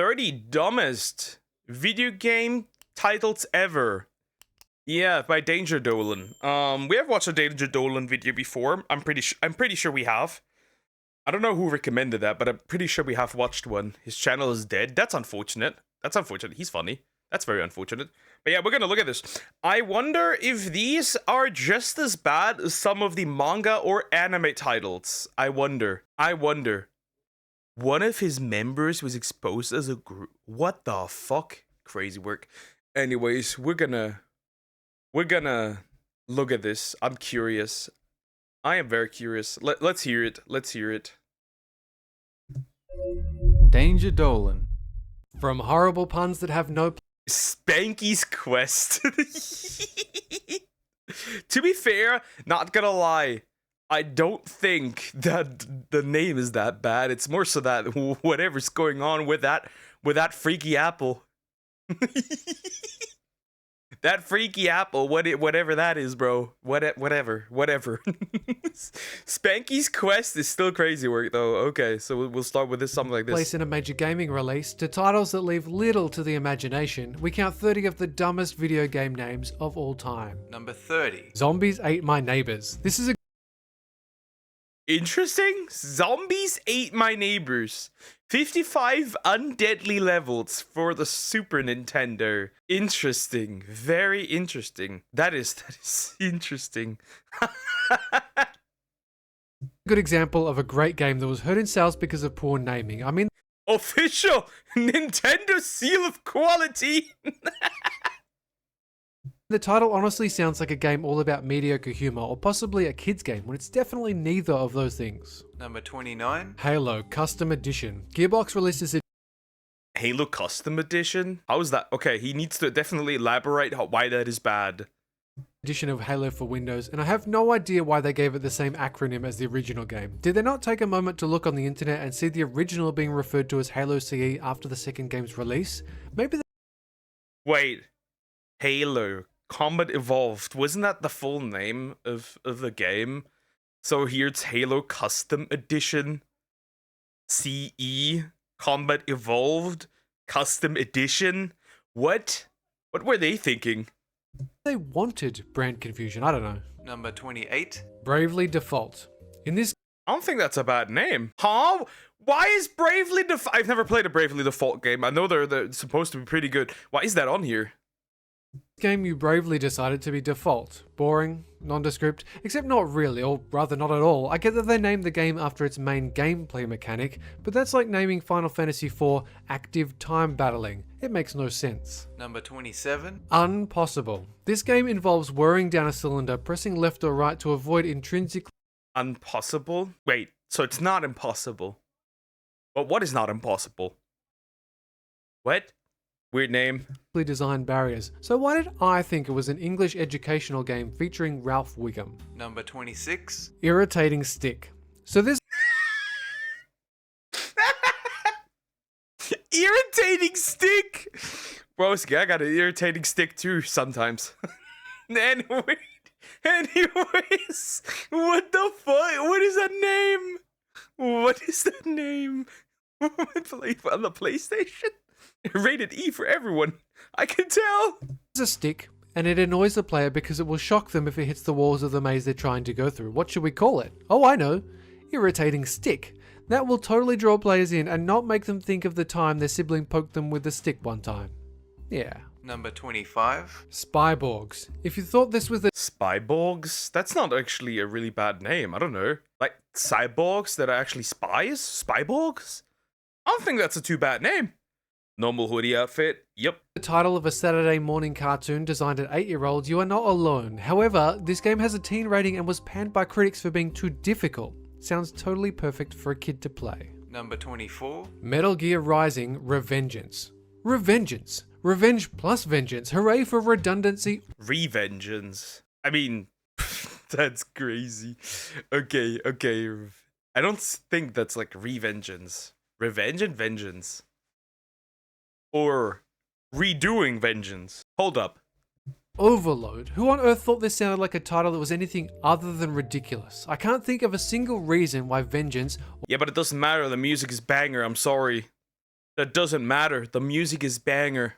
30 dumbest video game titles ever. Yeah, by Danger Dolan. We have watched a Danger Dolan video before. I'm pretty sure we have. I don't know who recommended that, but I'm pretty sure we have watched one. His channel is dead. That's unfortunate. That's unfortunate. He's funny. That's very unfortunate. But yeah, we're gonna look at this. I wonder if these are just as bad as some of the manga or anime titles. I wonder. One of his members was exposed as a group. What the fuck? Crazy work. Anyways, we're gonna look at this. I'm curious. I am very curious. Let's hear it. Let's hear it. Danger Dolan. From horrible puns that have no Spanky's Quest. To be fair, not gonna lie, I don't think that the name is that bad. It's more so that whatever's going on with that freaky apple. That freaky apple, whatever that is, bro. Whatever. Spanky's Quest is still crazy work, though. Okay, so we'll start with something like this. place in a major gaming release to titles that leave little to the imagination. We count 30 of the dumbest video game names of all time. Number 30. Zombies Ate My Neighbors. This is a Interesting. Zombies Ate My Neighbors. 55 undeadly levels for the Super Nintendo. Interesting. Very interesting. That is interesting. good example of a great game that was hurt in sales because of poor naming. I mean, Official Nintendo seal of quality. the title honestly sounds like a game all about mediocre humor, or possibly a kid's game, when it's definitely neither of those things. Number 29. Halo Custom Edition. Gearbox releases it. Halo Custom Edition? How is that? Okay, he needs to definitely elaborate why that is bad. Edition of Halo for Windows, and I have no idea why they gave it the same acronym as the original game. Did they not take a moment to look on the internet and see the original being referred to as Halo CE after the second game's release? Maybe they Wait. Halo Combat Evolved. Wasn't that the full name of the game? So here it's Halo Custom Edition. CE. Combat Evolved. Custom Edition. What? What were they thinking? wanted brand confusion, I don't know. Number 28. Bravely Default. In this I don't think that's a bad name. Huh? Why is Bravely Default? I've never played a Bravely Default game. I know they're supposed to be pretty good. Why is that on here? game you bravely decided to be default. Boring, nondescript, except not really, or rather not at all. I get that they named the game after its main gameplay mechanic, but that's like naming Final Fantasy IV Active Time Battling. It makes no sense. Number 27. Unpossible. This game involves whirring down a cylinder, pressing left or right to avoid intrinsically Impossible? Wait, so it's not impossible. But what is not impossible? What? Weird name. designed barriers. So why did I think it was an English educational game featuring Ralph Wiggum? Number 26. Irritating Stick. So this Irritating stick! Broski, I got an irritating stick too sometimes. Anyways, what the fuck? What is that name? What is that name? On the PlayStation? Rated E for everyone. I can tell. is a stick, and it annoys the player because it will shock them if it hits the walls of the maze they're trying to go through. What should we call it? Oh, I know. Irritating Stick. That will totally draw players in and not make them think of the time their sibling poked them with the stick one time. Yeah. Number 25. Spyborgs. If you thought this was the Spyborgs? That's not actually a really bad name. I don't know. Like cyborgs that are actually spies? Spyborgs? I don't think that's a too bad name. Normal hoodie outfit. Yep. title of a Saturday morning cartoon designed at 8-year-olds, you are not alone. However, this game has a teen rating and was panned by critics for being too difficult. Sounds totally perfect for a kid to play. Number 24. Metal Gear Rising Revengeance. Revengeance. Revenge plus vengeance. Hooray for redundancy. Revengeance. I mean, that's crazy. Okay. I don't think that's like revengeance. Revenge and vengeance. Or redoing vengeance. Hold up. Overload. Who on earth thought this sounded like a title that was anything other than ridiculous? I can't think of a single reason why vengeance Yeah, but it doesn't matter. The music is banger. I'm sorry. That doesn't matter. The music is banger.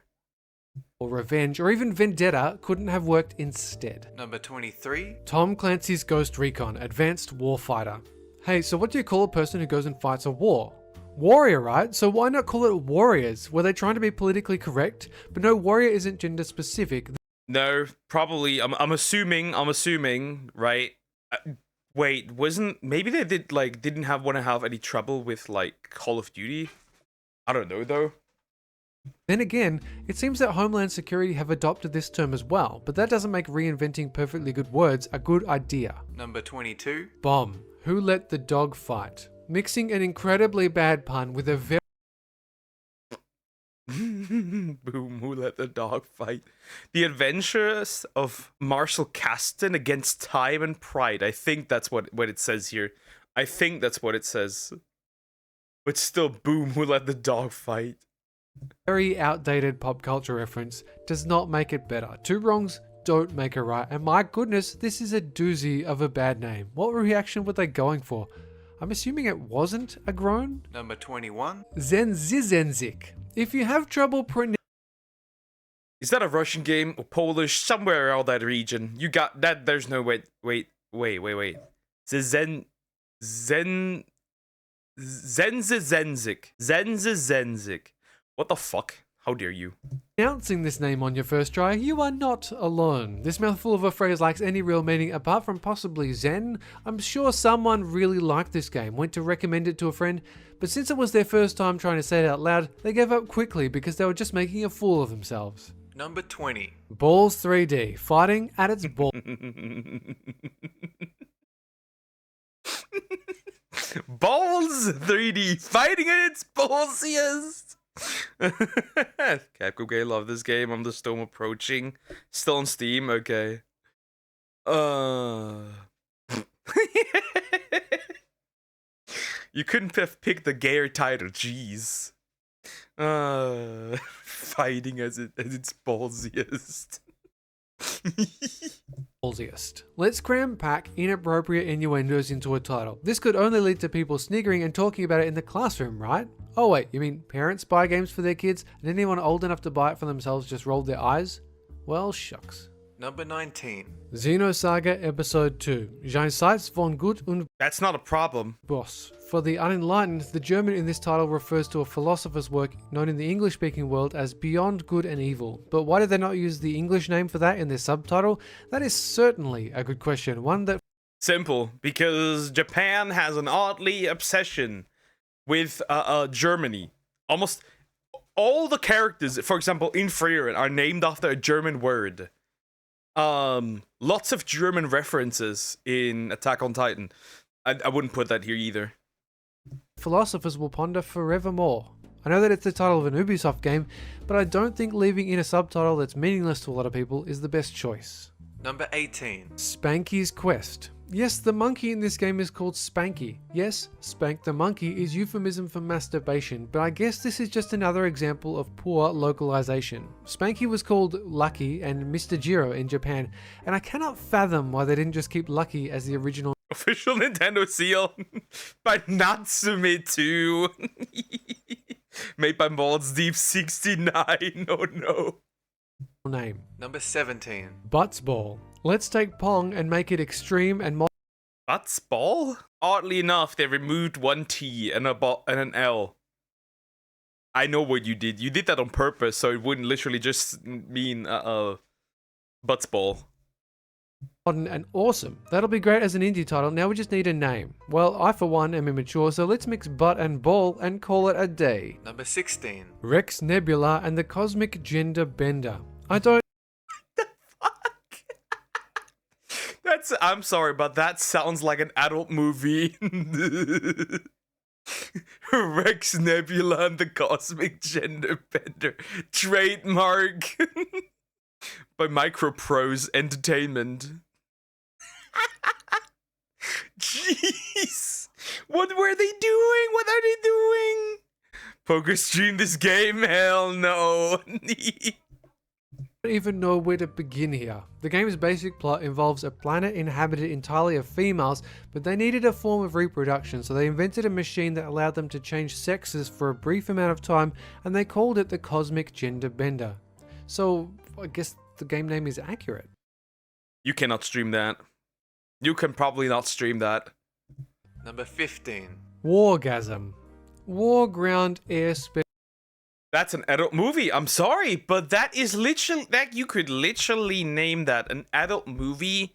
or revenge, or even vendetta couldn't have worked instead. Number 23. Tom Clancy's Ghost Recon Advanced Warfighter. Hey, so what do you call a person who goes and fights a war? Warrior, right? So why not call it warriors? Were they trying to be politically correct? But no, warrior isn't gender specific. No, probably. I'm assuming, right? Wait, maybe they didn't want to have any trouble with like Call of Duty? I don't know though. Then again, it seems that Homeland Security have adopted this term as well, but that doesn't make reinventing perfectly good words a good idea. Number 22. Bomb. Who let the dog fight? Mixing an incredibly bad pun with a very Boom, who let the dog fight? The Adventures of Marshall Caston against time and pride. I think that's what it says here. I think that's what it says. But still, boom, who let the dog fight? very outdated pop culture reference does not make it better. Two wrongs don't make a right, and my goodness, this is a doozy of a bad name. What reaction were they going for? I'm assuming it wasn't a groan? Number 21. Zenzizenzik. If you have trouble pronouncing Is that a Russian game or Polish? Somewhere around that region. You got that. There's no wait. Zenzizenzik. What the fuck? How dare you? this name on your first try, you are not alone. This mouthful of a phrase lacks any real meaning apart from possibly Zen. I'm sure someone really liked this game, went to recommend it to a friend, but since it was their first time trying to say it out loud, they gave up quickly because they were just making a fool of themselves. Number 20. Balls 3D, fighting at its ball. Balls 3D fighting at its ballsiest. Capcom game, love this game. I'm the storm approaching. Still on Steam, okay. You couldn't have picked the gayer title, jeez. Fighting at its ballsiest. Ballsiest. Let's cram pack inappropriate innuendos into a title. This could only lead to people sniggering and talking about it in the classroom, right? Oh wait, you mean parents buy games for their kids and anyone old enough to buy it for themselves just rolled their eyes? Well, shucks. Number 19. Xenosaga Episode 2. Jenseits von Gut und That's not a problem. Boss. For the unenlightened, the German in this title refers to a philosopher's work known in the English-speaking world as Beyond Good and Evil. But why did they not use the English name for that in their subtitle? That is certainly a good question, one that... Simple, because Japan has an oddly obsession with Germany. Almost all the characters, for example, in Frieren, are named after a German word. Lots of German references in Attack on Titan. I wouldn't put that here either. Philosophers will ponder forevermore. I know that it's the title of an Ubisoft game, but I don't think leaving in a subtitle that's meaningless to a lot of people is the best choice. Number 18. Spanky's Quest. Yes, the monkey in this game is called Spanky. Yes, Spank the monkey is euphemism for masturbation, but I guess this is just another example of poor localization. Spanky was called Lucky and Mr. Jiro in Japan, and I cannot fathom why they didn't just keep Lucky as the original Official Nintendo seal by Natsume 2. Made by Malls Deep 69. Oh no. name. Number 17. Butts Ball. Let's take Pong and make it extreme and Butts Ball? Oddly enough, they removed one T and an L. I know what you did. You did that on purpose, so it wouldn't literally just mean Butts Ball. modern and awesome. That'll be great as an indie title. Now we just need a name. Well, I for one am immature, so let's mix butt and ball and call it a day. Number 16. Rex Nebula and the Cosmic Gender Bender. I don't I'm sorry, but that sounds like an adult movie. Rex Nebula and the Cosmic Gender Bender. Trademark. By Microprose Entertainment. Jeez. What were they doing? What are they doing? Poker stream this game? Hell no. don't even know where to begin here. The game's basic plot involves a planet inhabited entirely of females, but they needed a form of reproduction, so they invented a machine that allowed them to change sexes for a brief amount of time, and they called it the Cosmic Gender Bender. So, I guess the game name is accurate. You cannot stream that. You can probably not stream that. Number 15. Wargasm. War Ground Airspace. That's an adult movie. I'm sorry, but that is literally that you could literally name that an adult movie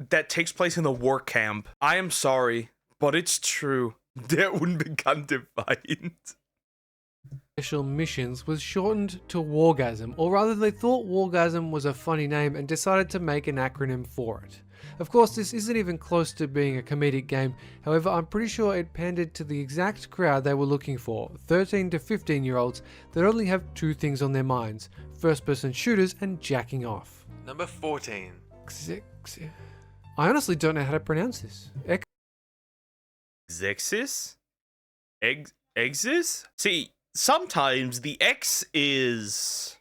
that takes place in a war camp. I am sorry, but it's true. Der unbekannte Feind. Special missions was shortened to Wargasm, or rather they thought Wargasm was a funny name and decided to make an acronym for it. Of course, this isn't even close to being a comedic game, however I'm pretty sure it pandered to the exact crowd they were looking for, 13 to 15 year olds that only have two things on their minds, first person shooters and jacking off. Number 14. I honestly don't know how to pronounce this. Xexis? Exis? See, sometimes the X is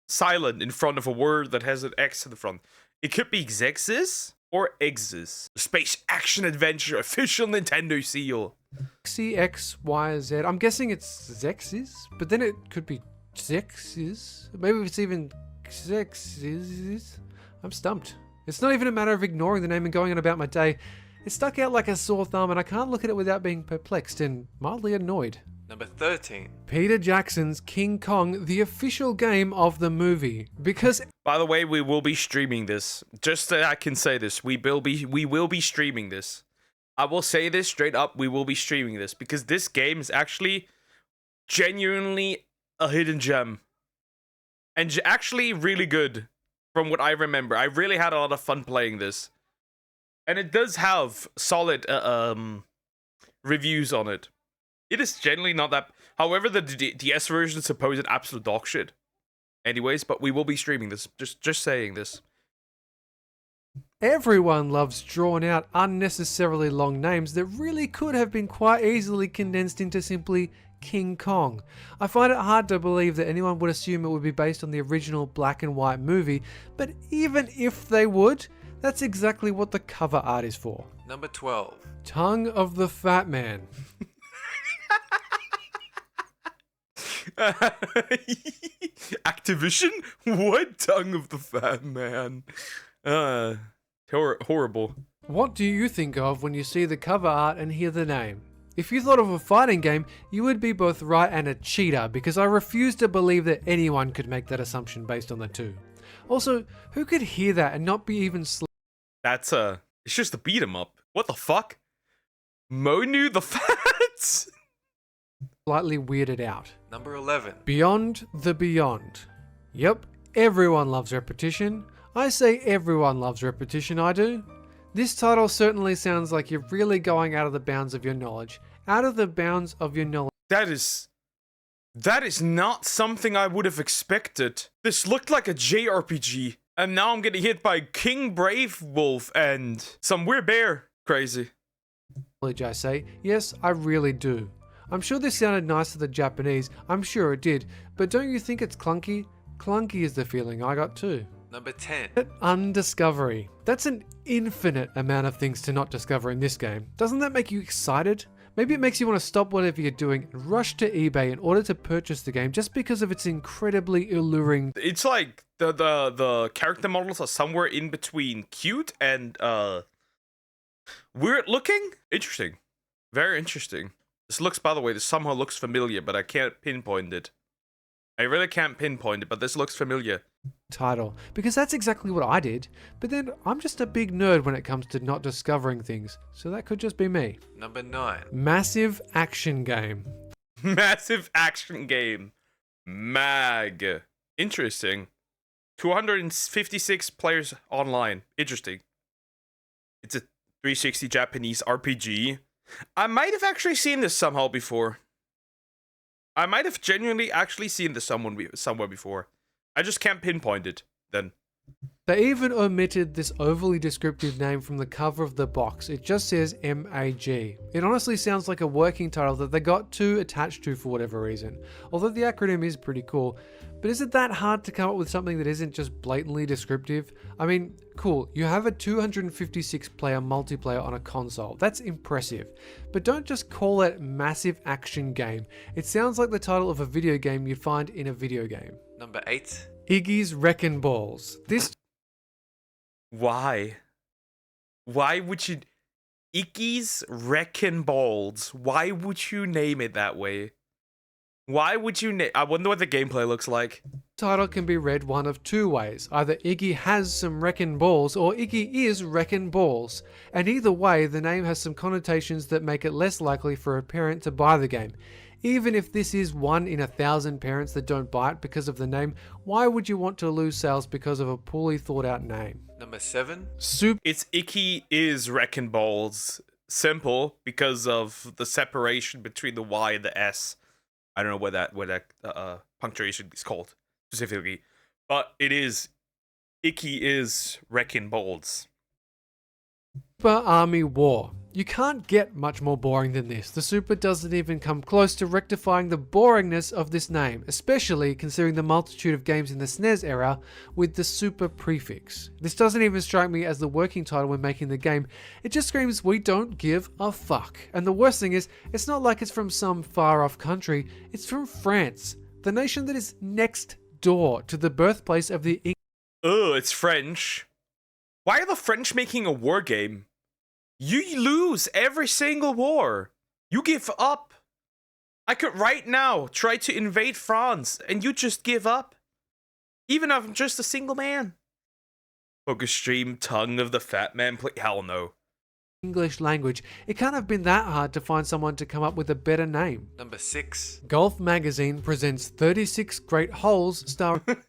silent in front of a word that has an X in the front. It could be Xexis or Exis. Space Action Adventure official Nintendo seal. XYZ. I'm guessing it's Xexis, but then it could be Xexis. Maybe it's even Xexis. I'm stumped. It's not even a matter of ignoring the name and going on about my day. It stuck out like a sore thumb and I can't look at it without being perplexed and mildly annoyed. Number 13. Peter Jackson's King Kong, the official game of the movie. Because By the way, we will be streaming this. Just that I can say this, we will be streaming this. I will say this straight up, we will be streaming this because this game is actually genuinely a hidden gem. And actually really good from what I remember. I really had a lot of fun playing this. And it does have solid reviews on it. It is generally not that. However, the DS version is supposed absolute dog shit. Anyways, but we will be streaming this. Just saying this. everyone loves drawn out, unnecessarily long names that really could have been quite easily condensed into simply King Kong. I find it hard to believe that anyone would assume it would be based on the original black and white movie, but even if they would, that's exactly what the cover art is for. Number 12. Tongue of the Fat Man. Activision? What? Tongue of the Fat Man. Horrible. What do you think of when you see the cover art and hear the name? If you thought of a fighting game, you would be both right and a cheater, because I refuse to believe that anyone could make that assumption based on the two. Also, who could hear that and not be even That's it's just a beat 'em up. What the fuck? Monu the Fat? slightly weirded out? Number 11. Beyond the Beyond. Yep, everyone loves repetition. I say everyone loves repetition, I do. This title certainly sounds like you're really going out of the bounds of your knowledge. Out of the bounds of your knowledge. That is not something I would have expected. This looked like a JRPG. And now I'm getting hit by King Brave Wolf and some weird bear. Crazy. I say. Yes, I really do. I'm sure this sounded nice to the Japanese. I'm sure it did. But don't you think it's clunky? Clunky is the feeling I got too. Number 10. Undiscovery. That's an infinite amount of things to not discover in this game. Doesn't that make you excited? Maybe it makes you want to stop whatever you're doing and rush to eBay in order to purchase the game just because of its incredibly alluring. It's like the character models are somewhere in between cute and weird looking. Interesting. Very interesting. This looks, by the way, this somehow looks familiar, but I can't pinpoint it. I really can't pinpoint it, but this looks familiar. Title, because that's exactly what I did, but then I'm just a big nerd when it comes to not discovering things, so that could just be me. Number 9. Massive action game. Massive action game. MAG. Interesting. 256 players online. Interesting. It's a 360 Japanese RPG. I might have actually seen this somehow before. I might have genuinely actually seen this somewhere before. I just can't pinpoint it, then. They even omitted this overly descriptive name from the cover of the box. It just says MAG. It honestly sounds like a working title that they got too attached to for whatever reason. Although the acronym is pretty cool. But is it that hard to come up with something that isn't just blatantly descriptive? I mean, cool, you have a 256 player multiplayer on a console. That's impressive. But don't just call it Massive Action Game. It sounds like the title of a video game you'd find in a video game. Number 8. Iggy's Wreckin' Balls. This Why? Why would you... Icky's Wreckin' Balls. Why would you name it that way? Why would you name... I wonder what the gameplay looks like. title can be read one of two ways. Either Iggy has some wreckin' balls or Iggy is wreckin' balls. And either way, the name has some connotations that make it less likely for a parent to buy the game. Even if this is 1 in 1,000 parents that don't buy it because of the name, why would you want to lose sales because of a poorly thought out name? Number 7. It's Icky is Wreckin' Balls. Simple, because of the separation between the Y and the S. I don't know what that punctuation is called specifically, but it is Icky is Wreckin' Balls. Super Army War. You can't get much more boring than this. The Super doesn't even come close to rectifying the boringness of this name, especially considering the multitude of games in the SNES era with the Super prefix. This doesn't even strike me as the working title when making the game. It just screams, we don't give a fuck. And the worst thing is, it's not like it's from some far off country, it's from France, the nation that is next door to the birthplace of the Ugh, it's French. Why are the French making a war game? You lose every single war. You give up. I could right now try to invade France and you just give up. Even if I'm just a single man. Focus stream, tongue of the fat man, hell no. English language. It can't have been that hard to find someone to come up with a better name. Number 6. Golf Magazine presents 36 Great Holes starring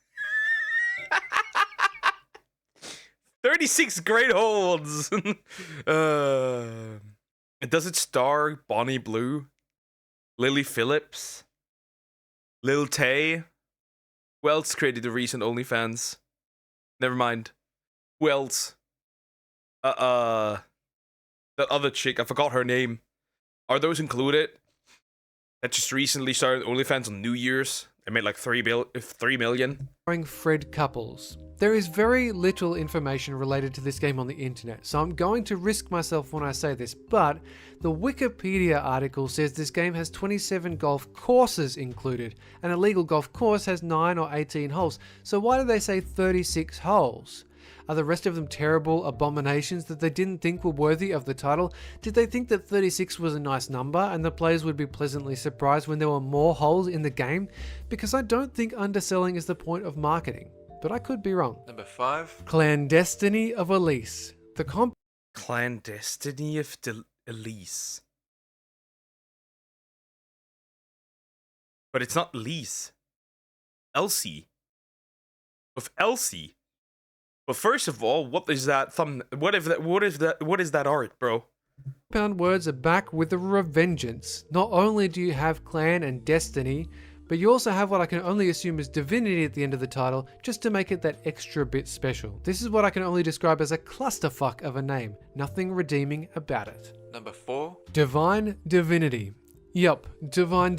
36 great holds. Does it star Bonnie Blue, Lily Phillips, Lil Tay? Who else created the recent OnlyFans? Never mind. Who else? That other chick, I forgot her name. Are those included? That just recently started OnlyFans on New Year's. They made like 3 million. Fred Couples. There is very little information related to this game on the internet, so I'm going to risk myself when I say this, but the Wikipedia article says this game has 27 golf courses included. An illegal golf course has 9 or 18 holes, so why do they say 36 holes? Are the rest of them terrible abominations that they didn't think were worthy of the title? Did they think that 36 was a nice number and the players would be pleasantly surprised when there were more holes in the game? Because I don't think underselling is the point of marketing, but I could be wrong. Number 5. Clandestiny of Elise. The Clandestiny of Elise. But it's not Elise. Elsie. Of Elsie. But first of all, what is that what is that art, bro? compound words are back with a revengeance. Not only do you have clan and destiny, but you also have what I can only assume is divinity at the end of the title, just to make it that extra bit special. This is what I can only describe as a clusterfuck of a name. Nothing redeeming about it. Number 4. Divine Divinity. Yup, Divine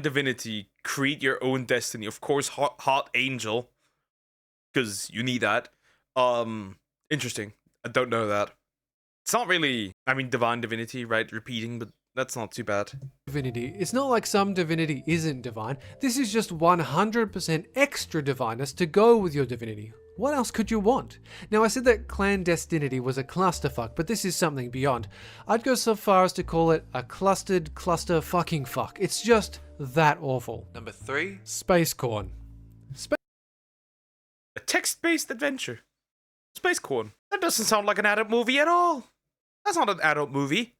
Divinity, create your own destiny. Of course, hot angel, because you need that. Interesting. I don't know that. It's not really, I mean, Divine Divinity, right? Repeating, but that's not too bad. Divinity. It's not like some divinity isn't divine. This is just 100% extra divineness to go with your divinity. What else could you want? Now, I said that clandestinity was a clusterfuck, but this is something beyond. I'd go so far as to call it a clustered cluster fucking fuck. It's just that awful. Number 3. Space Corn. A text-based adventure. Space Corn. That doesn't sound like an adult movie at all. That's not an adult movie.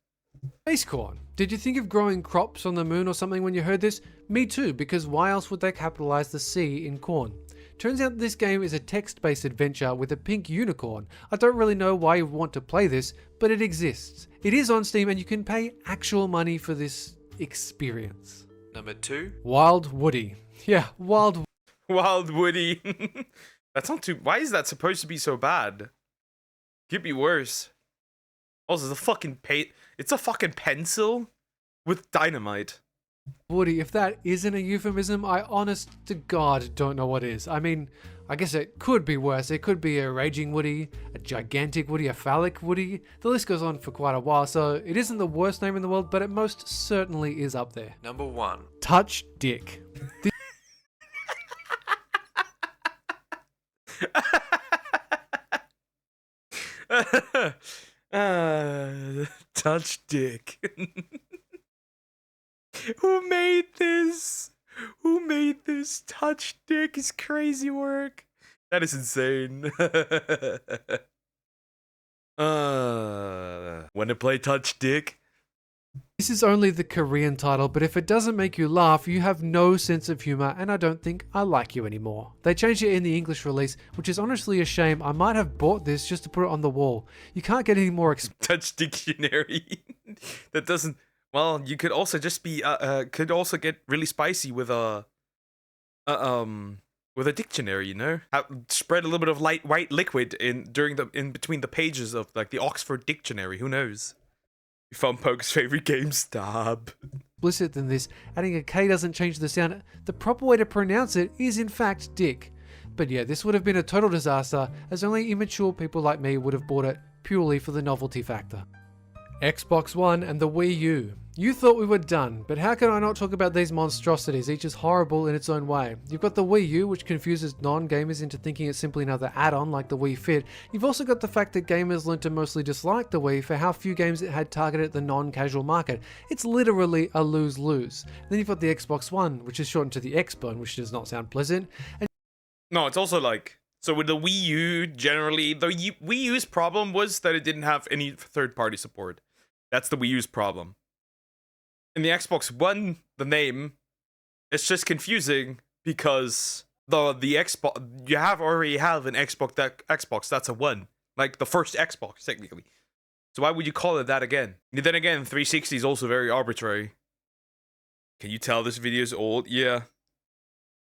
Space Corn. Did you think of growing crops on the moon or something when you heard this? Me too, because why else would they capitalize the C in corn? Turns out this game is a text-based adventure with a pink unicorn. I don't really know why you want to play this, but it exists. It is on Steam and you can pay actual money for this experience. Number 2. Wild Woody. Yeah, Wild Wild Woody. That's not too. Why is that supposed to be so bad? Could be worse. Also, it's a fucking pencil with dynamite. Woody, if that isn't a euphemism, I honest to God don't know what is. I mean, I guess it could be worse. It could be a raging Woody, a gigantic Woody, a phallic Woody. The list goes on for quite a while, so it isn't the worst name in the world, but it most certainly is up there. Number 1. Touch Dick. Touch Dick. Who made this? Who made this? Touch Dick is crazy work. That is insane. Wanna play Touch Dick? This is only the Korean title, but if it doesn't make you laugh, you have no sense of humor, and I don't think I like you anymore. They changed it in the English release, which is honestly a shame. I might have bought this just to put it on the wall. You can't get any more Touch Dictionary. That doesn't. Well, you could also just be. Could also get really spicy with a dictionary. You know, spread a little bit of light white liquid in between the pages of like the Oxford Dictionary. Who knows? You found Poke's favorite game. Stop. explicit than this. Adding a K doesn't change the sound. The proper way to pronounce it is in fact Dick. But yeah, this would have been a total disaster, as only immature people like me would have bought it purely for the novelty factor. Xbox One and the Wii U. You thought we were done, but how can I not talk about these monstrosities, each is horrible in its own way? You've got the Wii U, which confuses non-gamers into thinking it's simply another add-on like the Wii Fit. You've also got the fact that gamers learned to mostly dislike the Wii for how few games it had targeted the non-casual market. It's literally a lose-lose. Then you've got the Xbox One, which is shortened to the X-Bone, which does not sound pleasant. And No, it's also like, so with the Wii U, generally, the Wii U's problem was that it didn't have any third-party support. That's the Wii U's problem. In the Xbox One, the name, it's just confusing because the Xbox, already have an Xbox that's a one, like the first Xbox technically. So why would you call it that again? And then again, 360 is also very arbitrary. Can you tell this video is old? Yeah.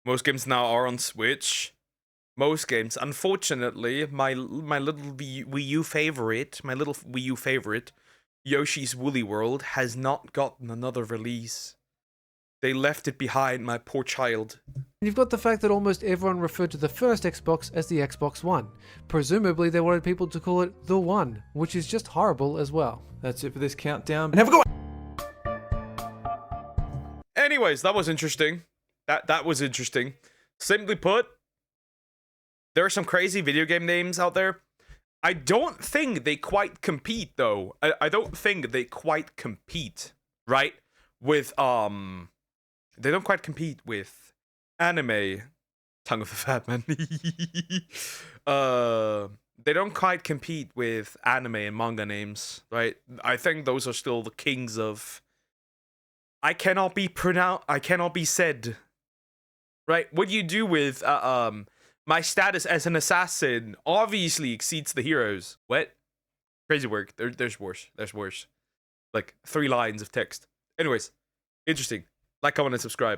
Most games now are on Switch. Most games, unfortunately, my little Wii U favorite, Yoshi's Woolly World, has not gotten another release. They left it behind, my poor child. you've got the fact that almost everyone referred to the first Xbox as the Xbox One. Presumably they wanted people to call it the One, which is just horrible as well. That's it for this countdown. And have a go. Anyways, that was interesting. That was interesting. Simply put, there are some crazy video game names out there. I don't think they quite compete, though. I don't think they quite compete, right? With, they don't quite compete with anime. Tongue of the Fat Man. They don't quite compete with anime and manga names, right? I think those are still the kings of... I cannot be said. Right? What you do with, my status as an assassin obviously exceeds the heroes. What? Crazy work. There's worse. There's worse. Like 3 lines of text. Anyways, interesting. Like, comment, and subscribe.